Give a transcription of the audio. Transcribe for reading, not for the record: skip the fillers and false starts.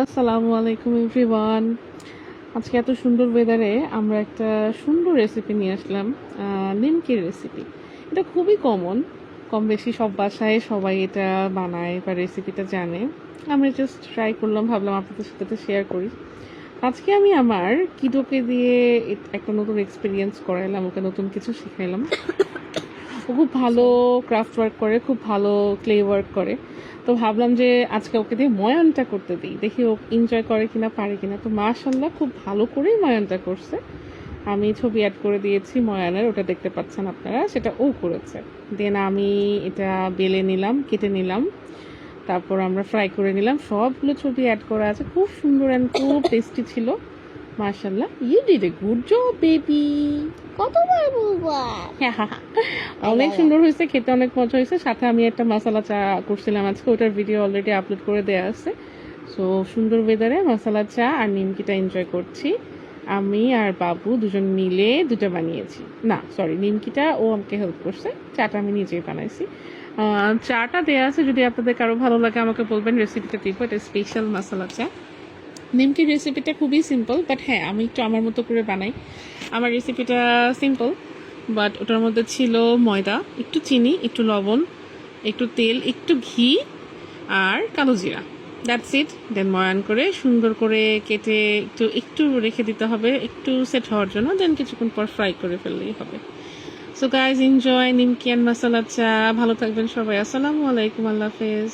আসসালামু আলাইকুম এভরিওয়ান। আজকে এত সুন্দর ওয়েদারে আমরা একটা সুন্দর রেসিপি নিয়ে আসলাম, নিমকির রেসিপি। এটা খুবই কম বেশি সব বাসায় সবাই এটা বানায় বা রেসিপিটা জানে। আমি জাস্ট ট্রাই করলাম, ভাবলাম আপনাদের সাথে শেয়ার করি। আজকে আমি আমার কিডোকে দিয়ে একটা নতুন এক্সপিরিয়েন্স করাইলাম, ওকে নতুন কিছু শিখাইলাম। ও খুব ভালো ক্রাফট ওয়ার্ক করে, খুব ভালো ক্লে ওয়ার্ক করে। তো ভাবলাম যে আজকে ওকে দিয়ে ময়ানটা করতে দিই, দেখি ও এনজয় করে কিনা, পারে কিনা। তো মাশাল্লাহ খুব ভালো করেই ময়ানটা করছে। আমি ছবি অ্যাড করে দিয়েছি ময়ানের, ওটা দেখতে পাচ্ছেন আপনারা, সেটা ও করেছে। দেন আমি এটা বেলে নিলাম, কেটে নিলাম, তারপর আমরা ফ্রাই করে নিলাম। সবগুলো ছবি অ্যাড করা আছে, খুব সুন্দর অ্যান্ড খুব টেস্টি ছিল। মাশাল্লাহ, you did a good job baby. কতবার বলবা? অনেক সুন্দর হয়েছে, খেতে অনেক মজা হয়েছে। সাথে আমি একটা মশলা চা করছিলাম আজকে, ওটার ভিডিও অলরেডি আপলোড করে দেওয়া আছে। সো সুন্দর ওয়েদারে মশলা চা আর নিমকিটা এনজয় করছি। আমি আর বাবু দুজন মিলে দুটো বানিয়েছি। না সরি, নিমকিটা ও আমাকে হেল্প করছে, চাটা আমি নিজেই বানাইছি। চাটা দেওয়া আছে, যদি আপনাদের কারো ভালো লাগে আমাকে বলবেন, রেসিপিটা দিব। এটা স্পেশাল মশলা চা। নিমকির রেসিপিটা খুবই সিম্পল, বাট হ্যাঁ আমি একটু আমার মতো করে বানাই। আমার রেসিপিটা সিম্পল, বাট ওটার মধ্যে ছিল ময়দা, একটু চিনি, একটু লবণ, একটু তেল, একটু ঘি আর কালো জিরা। That's it. দেন ময়ান করে সুন্দর করে কেটে একটু একটু রেখে দিতে হবে একটু সেট হওয়ার জন্য। দেন কিছুক্ষণ পর ফ্রাই করে ফেললেই হবে। So guys, enjoy nimki and masala cha. ভালো থাকবেন সবাই। আসসালামু আলাইকুম, আল্লাহ হাফেজ।